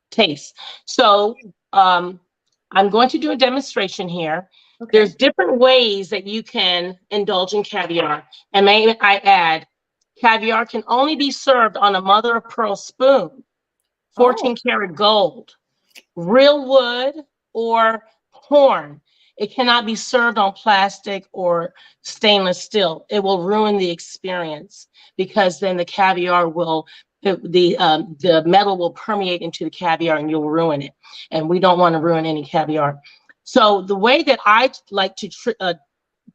taste. So I'm going to do a demonstration here. Okay. There's different ways that you can indulge in caviar. And may I add, caviar can only be served on a mother of pearl spoon, 14 karat gold, real wood, or horn. It cannot be served on plastic or stainless steel. It will ruin the experience because then the caviar will, the metal will permeate into the caviar and you'll ruin it. And we don't want to ruin any caviar. So the way that I like to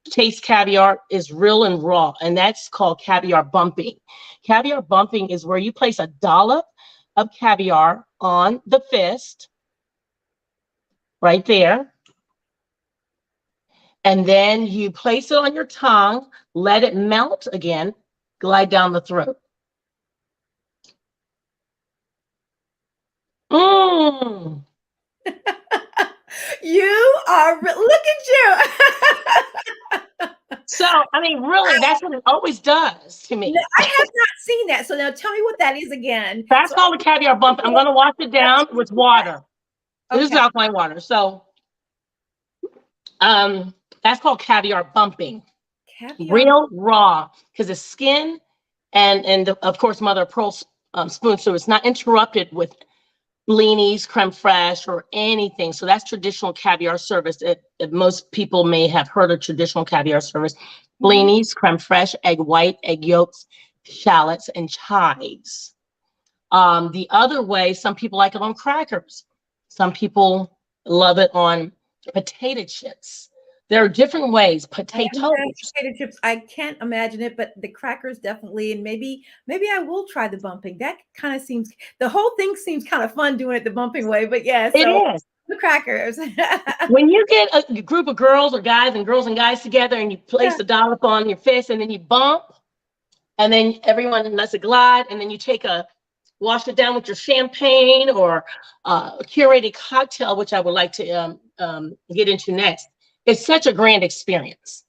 taste caviar is real and raw, and that's called caviar bumping. Caviar bumping is where you place a dollop of caviar on the fist, right there. And then you place it on your tongue, let it melt again, glide down the throat. Mmm. You are, look at you. So, I mean, really, that's what it always does to me. No, I have not seen that. So now tell me what that is again. That's called a caviar bump. I'm going to wash it down with water. Okay. This is alkaline water. So, that's called caviar bumping. Caviar. Real raw, because it's skin and of course, mother of pearl spoon. So it's not interrupted with blinis, creme fraiche, or anything. So that's traditional caviar service. Most people may have heard of traditional caviar service. Blinis, creme fraiche, egg white, egg yolks, shallots, and chives. The other way, some people like it on crackers. Some people love it on potato chips. There are different ways. Potato chips, I can't imagine it, but the crackers definitely, and maybe I will try the bumping. That kind of seems, the whole thing seems kind of fun doing it the bumping way, but yes, it is. The crackers. When you get a group of girls or guys and girls and guys together and you place a dollop on your fist and then you bump, and then everyone lets it glide, and then you wash it down with your champagne or a curated cocktail, which I would like to get into next. It's such a grand experience.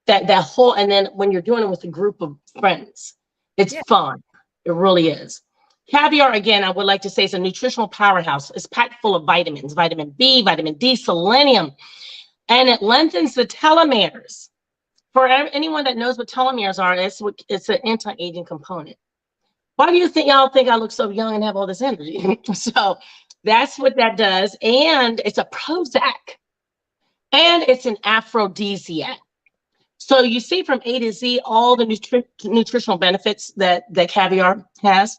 That whole, and then when you're doing it with a group of friends, it's fun. It really is. Caviar, again, I would like to say, is a nutritional powerhouse. It's packed full of vitamins, vitamin B, vitamin D, selenium, and it lengthens the telomeres. For anyone that knows what telomeres are, it's an anti-aging component. Why do you think y'all think I look so young and have all this energy? So that's what that does. And it's a Prozac. And it's an aphrodisiac. So you see from A to Z all the nutritional benefits that caviar has.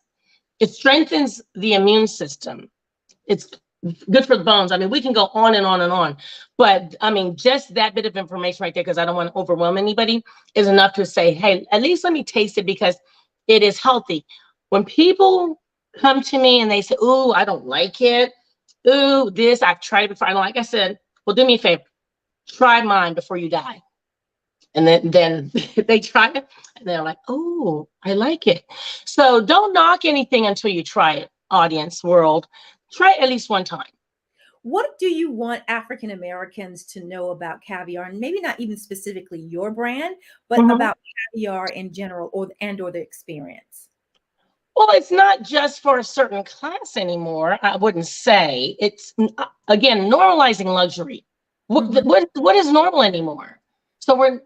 It strengthens the immune system. It's good for the bones. I mean, we can go on and on and on. But I mean, just that bit of information right there, because I don't want to overwhelm anybody, is enough to say, hey, at least let me taste it because it is healthy. When people come to me and they say, ooh, I don't like it. Ooh, this, I've tried it before. I don't like. I said, well, do me a favor. Try mine before you die. And then they try it and they're like, oh, I like it. So don't knock anything until you try it, audience world. Try it at least one time. What do you want African Americans to know about caviar? And maybe not even specifically your brand, but about caviar in general or the experience? Well, it's not just for a certain class anymore, I wouldn't say. It's, again, normalizing luxury. What is normal anymore? So we're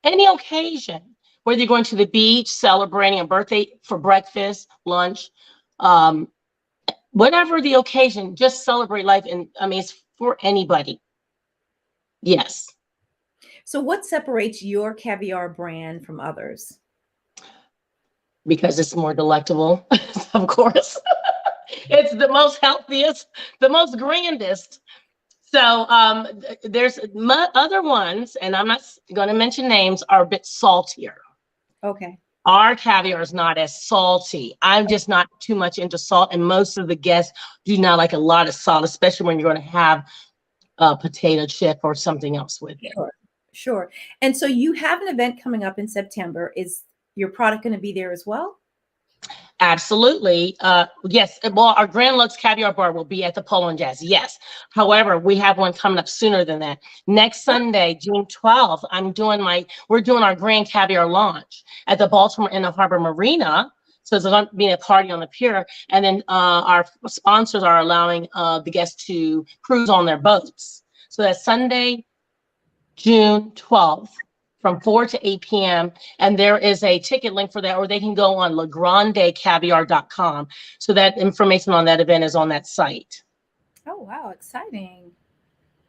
any occasion, whether you're going to the beach, celebrating a birthday for breakfast, lunch, whatever the occasion, just celebrate life. And I mean, it's for anybody. Yes. So what separates your caviar brand from others? Because it's more delectable, of course. It's the most healthiest, the most grandest. So there's other ones, and I'm not going to mention names, are a bit saltier. Okay. Our caviar is not as salty. I'm just not too much into salt, and most of the guests do not like a lot of salt, especially when you're going to have a potato chip or something else with it. Sure. And so you have an event coming up in September. Is your product going to be there as well? Absolutely. Yes. Well, our Grand Lux Caviar Bar will be at the Polo and Jazz. Yes. However, we have one coming up sooner than that. Next Sunday, June 12th, we're doing our Grand Caviar launch at the Baltimore Inner Harbor Marina. So there's going to be a party on the pier. And then our sponsors are allowing the guests to cruise on their boats. So that's Sunday, June 12th. From 4 to 8 p.m. And there is a ticket link for that, or they can go on legrandecaviar.com. So that information on that event is on that site. Oh, wow. Exciting.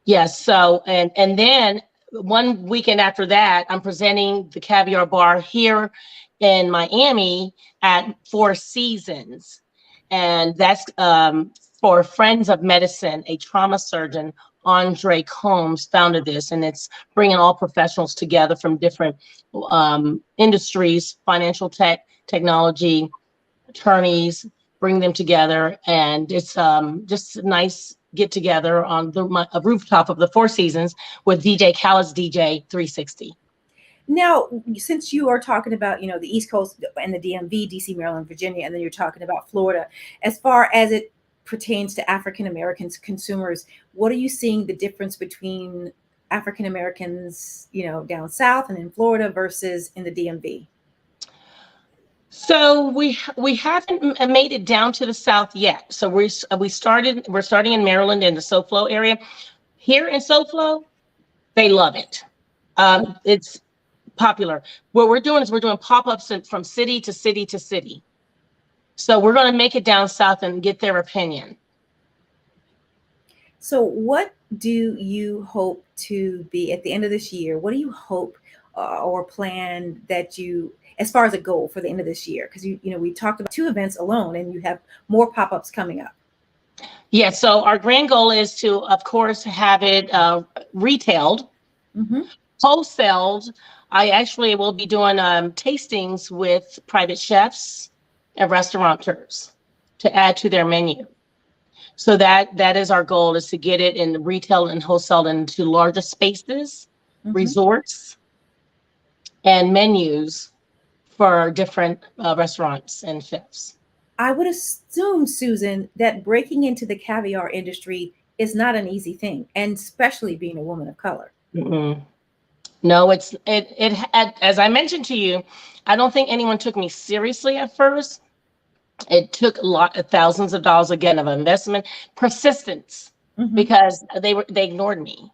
Yes. So, and then one weekend after that, I'm presenting the Caviar Bar here in Miami at Four Seasons. And that's for Friends of Medicine, a trauma surgeon, Andre Combs, founded this, and it's bringing all professionals together from different industries, financial technology, attorneys, bring them together. And it's just a nice get together on the rooftop of the Four Seasons with DJ Khaled's DJ 360. Now, since you are talking about, the East Coast and the DMV, DC, Maryland, Virginia, and then you're talking about Florida, as far as it pertains to African Americans consumers, what are you seeing the difference between African Americans, down south and in Florida versus in the DMV? So we haven't made it down to the south yet. So we're starting in Maryland in the SoFlo area. Here in SoFlo, they love it. It's popular. What we're doing is we're doing pop-ups from city to city to city. So we're going to make it down south and get their opinion. So what do you hope to be at the end of this year? What do you hope or plan that as far as a goal for the end of this year? Because we talked about 2 events alone, and you have more pop-ups coming up. Yeah. So our grand goal is to, of course, have it retailed, wholesaled. I actually will be doing tastings with private chefs and restaurateurs to add to their menu. So that is our goal, is to get it in retail and wholesale into larger spaces, resorts, and menus for different restaurants and chefs. I would assume, Susan, that breaking into the caviar industry is not an easy thing, and especially being a woman of color. No, it as I mentioned to you, I don't think anyone took me seriously at first. It took thousands of dollars again of investment, persistence, because they ignored me.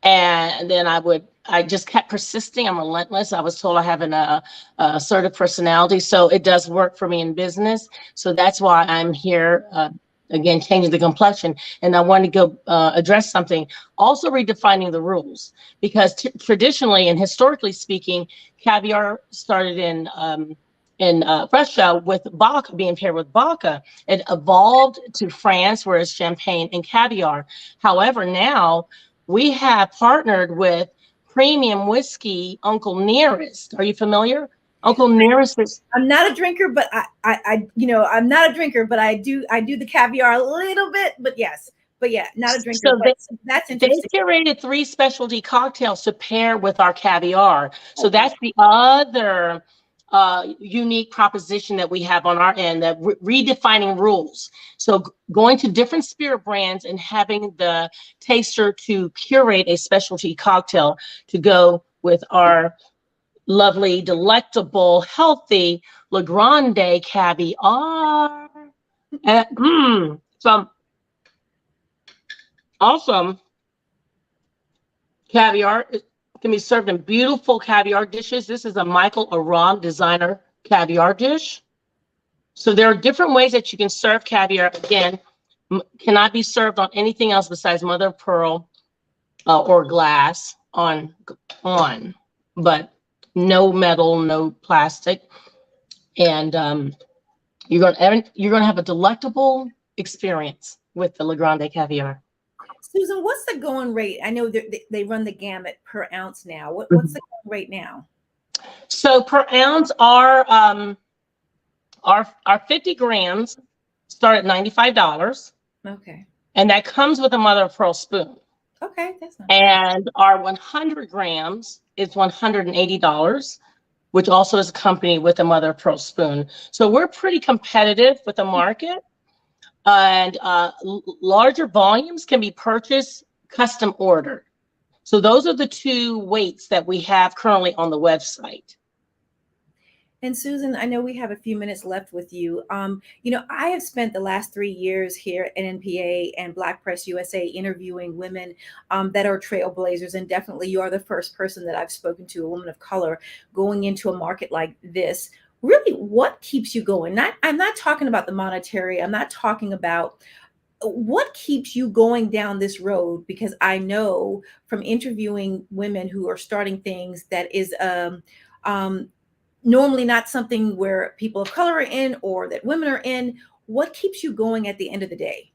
And then I just kept persisting. I'm relentless. I was told I have an assertive personality, so it does work for me in business. So that's why I'm here, again, changing the complexion. And I want to go address something, also redefining the rules, because traditionally and historically speaking, caviar started in Russia with vodka, being paired with vodka. It evolved to France, where it's champagne and caviar. However, now we have partnered with premium whiskey, Uncle Nearest. Are you familiar? Uncle Nearest is. I'm not a drinker, but I'm not a drinker, but I do the caviar a little bit. But yes, not a drinker. So that's interesting. They curated 3 specialty cocktails to pair with our caviar. So that's the other unique proposition that we have on our end, that redefining rules. So going to different spirit brands and having the taster to curate a specialty cocktail to go with our lovely, delectable, healthy Le Grande Caviar. Some awesome caviar. Can be served in beautiful caviar dishes. This is a Michael Aram designer caviar dish. So there are different ways that you can serve caviar. Again, cannot be served on anything else besides mother of pearl or glass on, but no metal, no plastic. And you're gonna have a delectable experience with the Le Grande Caviar. Susan, what's the going rate? I know they run the gamut per ounce now. What's the going rate now? So per ounce, our 50 grams start at $95. Okay. And that comes with a mother of pearl spoon. Okay, that's not And our 100 grams is $180 which also is accompanied with a mother of pearl spoon. So we're pretty competitive with the market, and larger volumes can be purchased custom ordered. So those are the two weights that we have currently on the website. And Susan, I know we have a few minutes left with you. You know, I have spent the last 3 years here at NNPA and Black Press USA interviewing women that are trailblazers. And definitely you are the first person that I've spoken to, a woman of color, going into a market like this. Really, what keeps you going? I'm not talking about the monetary. I'm not talking about what keeps you going down this road, because I know from interviewing women who are starting things that is normally not something where people of color are in or that women are in. What keeps you going at the end of the day?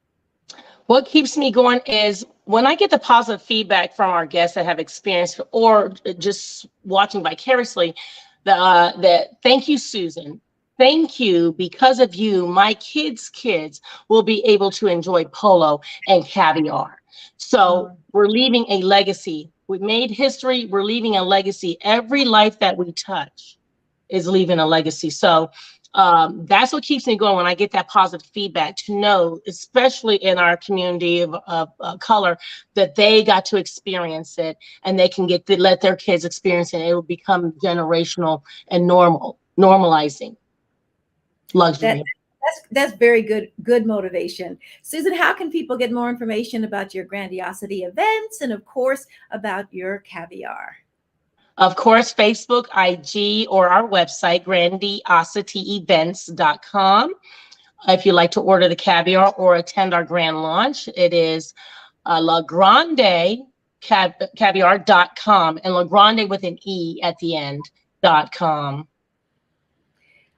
What keeps me going is when I get the positive feedback from our guests that have experienced or just watching vicariously, that thank you, Susan. Thank you. Because of you, my kids' will be able to enjoy polo and caviar. So we're leaving a legacy. We made history. We're leaving a legacy. Every life that we touch is leaving a legacy. So that's what keeps me going when I get that positive feedback, to know, especially in our community of color, that they got to experience it and they can let their kids experience it. It will become generational and normalizing luxury. That's very good motivation. Susan, how can people get more information about your Grandiosity events and of course about your caviar? Of course, Facebook, IG, or our website, grandiosityevents.com. If you'd like to order the caviar or attend our grand launch, it is caviar.com, and La Grande with an E at the end.com.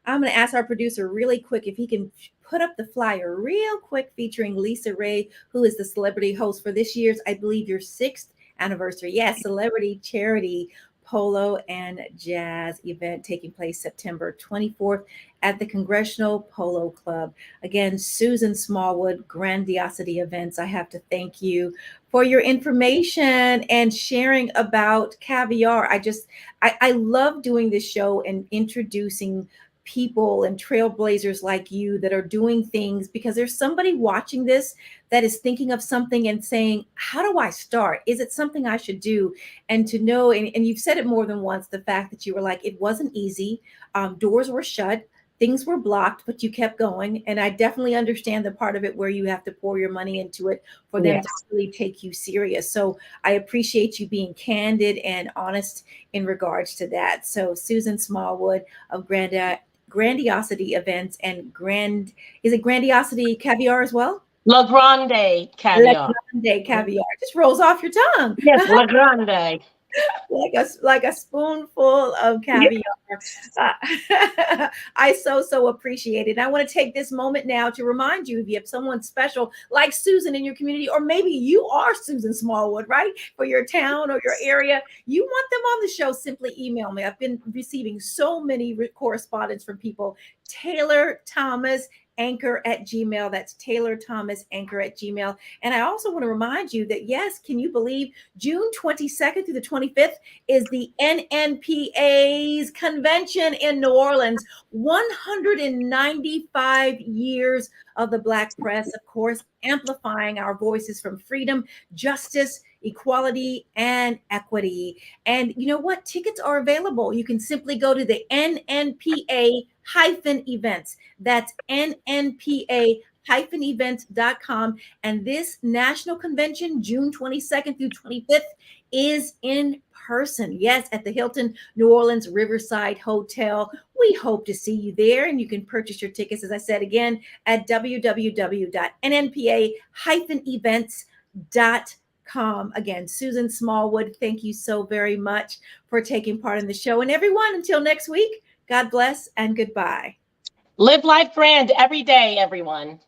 I'm going to ask our producer really quick if he can put up the flyer real quick featuring Lisa Ray, who is the celebrity host for this year's, I believe, your 6th anniversary. Yes, celebrity charity polo and jazz event taking place September 24th at the Congressional Polo Club. Again, Susan Smallwood, Grandiosity Events, I have to thank you for your information and sharing about caviar. I love doing this show and introducing people and trailblazers like you that are doing things, because there's somebody watching this that is thinking of something and saying, how do I start? Is it something I should do? And to know, and you've said it more than once, the fact that you were like, it wasn't easy. Doors were shut, things were blocked, but you kept going. And I definitely understand the part of it where you have to pour your money into it for them to really take you serious. So I appreciate you being candid and honest in regards to that. So Susan Smallwood of Grandiosity Events and is it Grandiosity Caviar as well? La Grande Caviar. La Grande Caviar. It just rolls off your tongue. Yes, La Grande. like a spoonful of caviar. I so appreciate it. I want to take this moment now to remind you, if you have someone special like Susan in your community, or maybe you are Susan Smallwood, right? For your town or your area, you want them on the show, simply email me. I've been receiving so many correspondence from people. Taylor Thomas Anchor@gmail. That's Taylor Thomas Anchor@gmail. And I also want to remind you that, yes, can you believe June 22nd through the 25th is the NNPA's convention in New Orleans. 195 years of the Black press, of course, amplifying our voices from freedom, justice, equality, and equity. And you know what? Tickets are available. You can simply go to the NNPA-events. That's NNPA-events.com. And this national convention, June 22nd through 25th, is in person. Yes, at the Hilton New Orleans Riverside Hotel. We hope to see you there, and you can purchase your tickets, as I said again, at www.nnpa-events.com. Again, Susan Smallwood, thank you so very much for taking part in the show. And everyone, until next week, God bless and goodbye. Live life grand every day, everyone.